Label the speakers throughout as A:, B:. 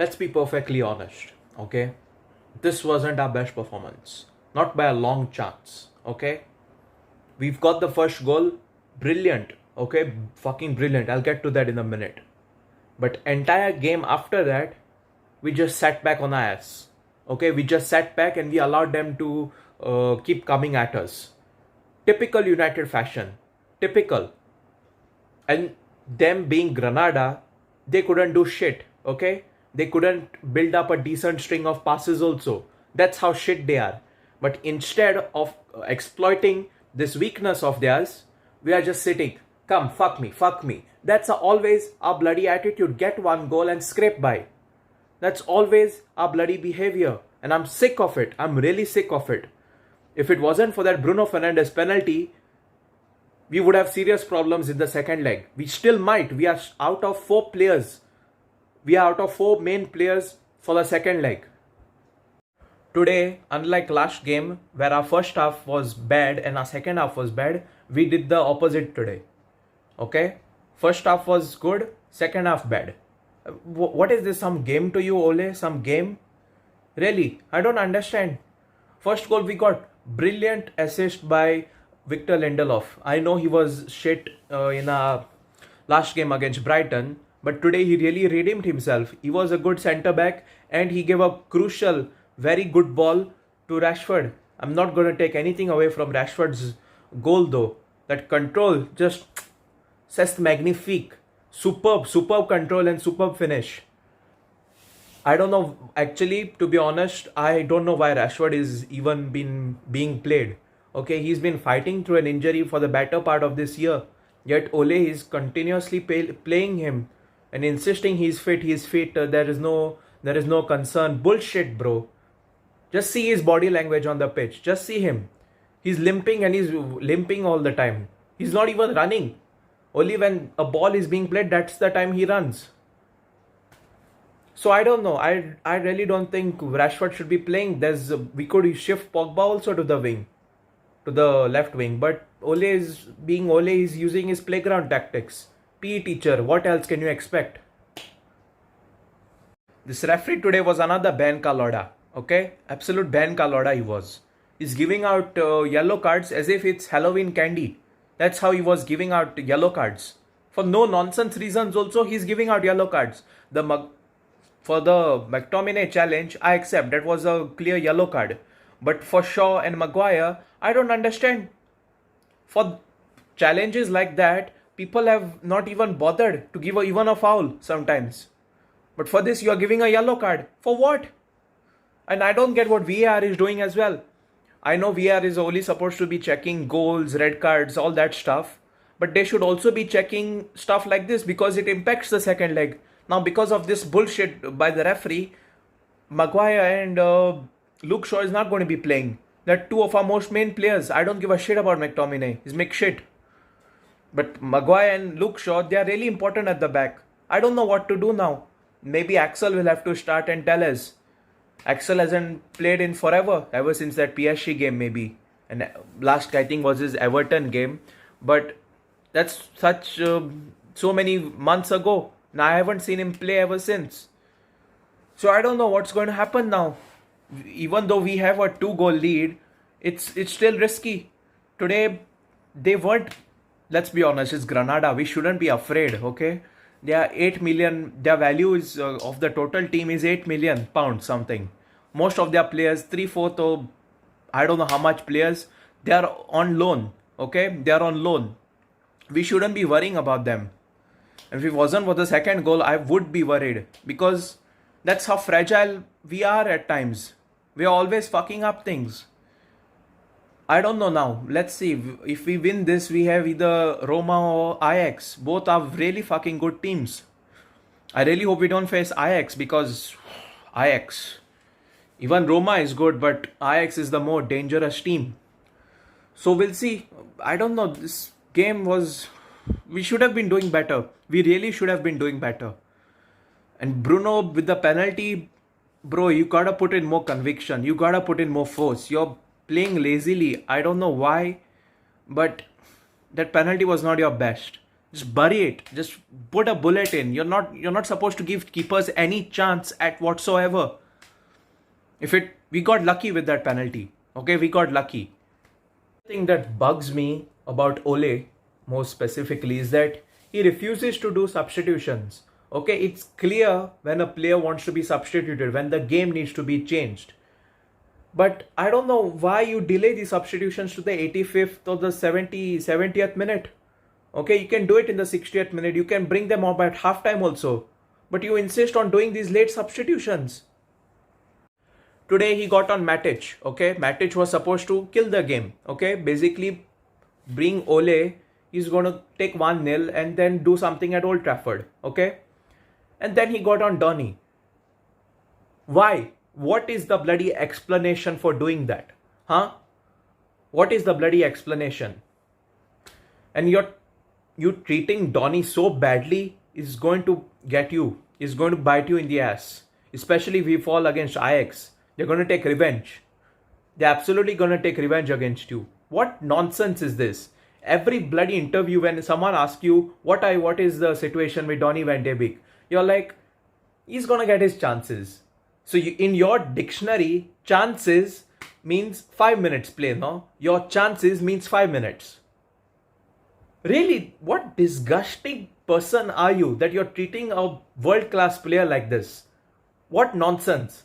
A: let's be perfectly honest, okay? This wasn't our best performance, not by a long chance, okay? We've got the first goal, brilliant, okay? Fucking brilliant. I'll get to that in a minute. But entire game after that, we just sat back on our ass, okay? We just sat back and we allowed them to keep coming at us. Typical United fashion, typical. And them being Granada, they couldn't do shit, okay? They couldn't build up a decent string of passes also. That's how shit they are. But instead of exploiting this weakness of theirs, we are just sitting, come, fuck me, fuck me. That's always our bloody attitude. Get one goal and scrape by. That's always our bloody behavior. And I'm sick of it. I'm really sick of it. If it wasn't for that Bruno Fernandes penalty, we would have serious problems in the second leg. We still might. We are out of 4 players. We are out of 4 main players for the second leg. Today, unlike last game where our first half was bad and our second half was bad, we did the opposite today. Okay? First half was good, second half bad. What is this? Some game to you, Ole? Some game? Really? I don't understand. First goal we got. Brilliant assist by Victor Lindelof. I know he was shit in our last game against Brighton, but today he really redeemed himself. He was a good centre back and he gave a crucial, very good ball to Rashford. I'm not going to take anything away from Rashford's goal though. That control just c'est magnifique. Superb control and superb finish. I don't know, actually, to be honest, I don't know why Rashford is even being played. Okay, he's been fighting through an injury for the better part of this year. Yet Ole is continuously playing him and insisting he's fit. There is no concern. Bullshit, bro. Just see his body language on the pitch. Just see him. He's limping and he's limping all the time. He's not even running. Only when a ball is being played, that's the time he runs. So I don't know. I really don't think Rashford should be playing. We could shift Pogba also to the wing, to the left wing. But Ole is using his playground tactics. PE teacher, what else can you expect? This referee today was another Ben Kaloda. Okay, absolute Ben Kaloda he was. He's giving out yellow cards as if it's Halloween candy. That's how he was giving out yellow cards. For no nonsense reasons also, he's giving out yellow cards. For the McTominay challenge, I accept that was a clear yellow card. But for Shaw and Maguire, I don't understand. For challenges like that, people have not even bothered to give even a foul sometimes. But for this, you are giving a yellow card. For what? And I don't get what VAR is doing as well. I know VAR is only supposed to be checking goals, red cards, all that stuff. But they should also be checking stuff like this because it impacts the second leg. Now, because of this bullshit by the referee, Maguire and Luke Shaw is not going to be playing. They're 2 of our most main players. I don't give a shit about McTominay. He's make shit. But Maguire and Luke Shaw, they are really important at the back. I don't know what to do now. Maybe Axel will have to start and tell us. Axel hasn't played in forever, ever since that PSG game maybe. And last, I think, was his Everton game. But that's so many months ago. Now I haven't seen him play ever since. So I don't know what's going to happen now. Even though we have a 2-goal lead, it's still risky. Today, they weren't, let's be honest, it's Granada. We shouldn't be afraid, okay? They are 8 million, their value is of the total team is 8 million pounds something. Most of their players, 3/4 or I don't know how much players, they are on loan, okay? They are on loan. We shouldn't be worrying about them. If it wasn't for the second goal, I would be worried because that's how fragile we are at times. We are always fucking up things. I don't know now. Let's see. If we win this, we have either Roma or Ajax. Both are really fucking good teams. I really hope we don't face Ajax because Ajax. Even Roma is good, but Ajax is the more dangerous team. So we'll see. I don't know. This game was... We should have been doing better. We really should have been doing better. And Bruno with the penalty, bro, you gotta put in more conviction. You gotta put in more force. You're playing lazily. I don't know why, but that penalty was not your best. Just bury it. Just put a bullet in. You're not supposed to give keepers any chance at whatsoever. We got lucky with that penalty. Okay, we got lucky. The thing that bugs me about Ole, more specifically, is that he refuses to do substitutions. Okay, it's clear when a player wants to be substituted, when the game needs to be changed. But I don't know why you delay the substitutions to the 85th or the 70th minute. Okay, you can do it in the 60th minute. You can bring them up at halftime also. But you insist on doing these late substitutions. Today he got on Matic. Okay, Matic was supposed to kill the game. Okay, basically bring Ole. He's going to take 1-0 and then do something at Old Trafford. Okay, and then he got on Donny. Why? What is the bloody explanation for doing that? Huh? What is the bloody explanation? And you treating Donny so badly is going to bite you in the ass. Especially if we fall against Ajax. They're going to take revenge. They're absolutely going to take revenge against you. What nonsense is this? Every bloody interview when someone asks you what is the situation with Donny van de Beek, you're like, he's going to get his chances. So in your dictionary, chances means 5 minutes play, no? Your chances means 5 minutes. Really, what disgusting person are you that you're treating a world-class player like this? What nonsense.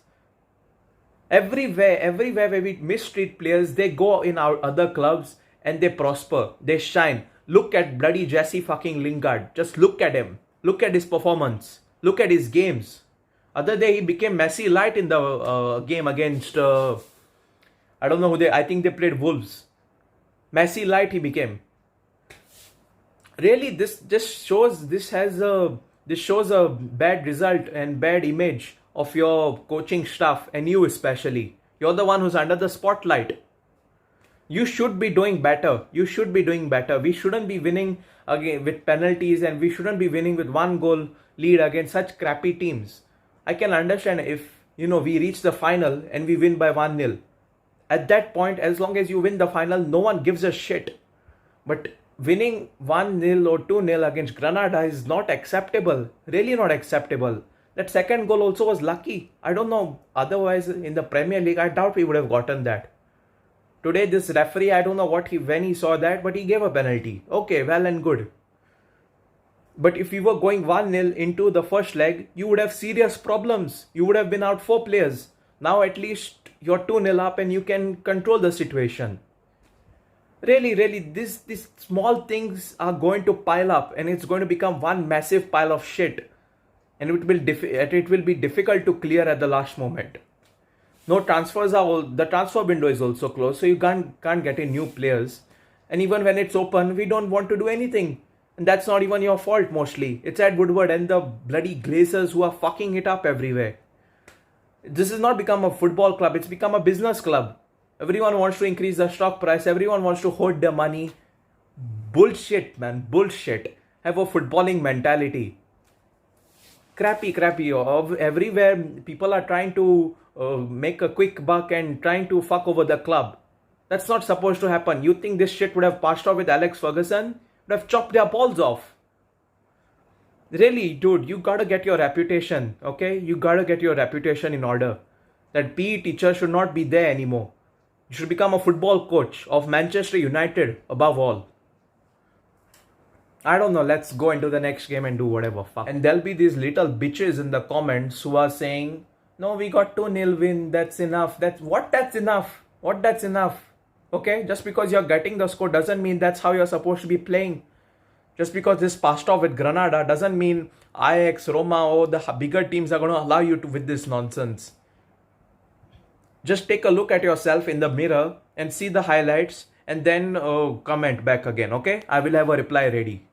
A: Everywhere where we mistreat players, they go in our other clubs and they prosper, they shine. Look at bloody Jesse fucking Lingard. Just look at him. Look at his performance. Look at his games. Other day he became Messi light in the game against I don't know who I think they played Wolves. Messi light he became. Really, this shows a bad result and bad image of your coaching staff, and you especially. You're the one who's under the spotlight. You should be doing better. We shouldn't be winning again with penalties, and we shouldn't be winning with 1-goal lead against such crappy teams. I can understand if we reach the final and we win by 1-0. At that point, as long as you win the final, no one gives a shit. But winning 1-0 or 2-0 against Granada is not acceptable. Really not acceptable. That second goal also was lucky. I don't know. Otherwise, in the Premier League, I doubt we would have gotten that. Today, this referee, I don't know when he saw that, but he gave a penalty. Okay, well and good. But if you were going 1-0 into the first leg, you would have serious problems. You would have been out 4 players. Now at least you're 2-0 up and you can control the situation. Really, these small things are going to pile up and it's going to become one massive pile of shit. And it will be difficult to clear at the last moment. No transfers the transfer window is also closed, so you can't get in new players. And even when it's open, we don't want to do anything. And that's not even your fault mostly. It's Ed Woodward and the bloody Glazers who are fucking it up everywhere. This has not become a football club, it's become a business club. Everyone wants to increase the stock price, everyone wants to hoard their money. Bullshit, man, bullshit. Have a footballing mentality. Crappy. Everywhere people are trying to make a quick buck and trying to fuck over the club. That's not supposed to happen. You think this shit would have passed off with Alex Ferguson? Would have chopped their balls off. Really, dude, you gotta get your reputation, okay? You gotta get your reputation in order. That PE teacher should not be there anymore. You should become a football coach of Manchester United above all. I don't know, let's go into the next game and do whatever fuck. And there'll be these little bitches in the comments who are saying, no, we got 2-0 win, that's enough. That's enough? Okay, just because you're getting the score doesn't mean that's how you're supposed to be playing. Just because this passed off with Granada doesn't mean Ajax, Roma or the bigger teams are going to allow you to with this nonsense. Just take a look at yourself in the mirror and see the highlights and then comment back again, okay? I will have a reply ready.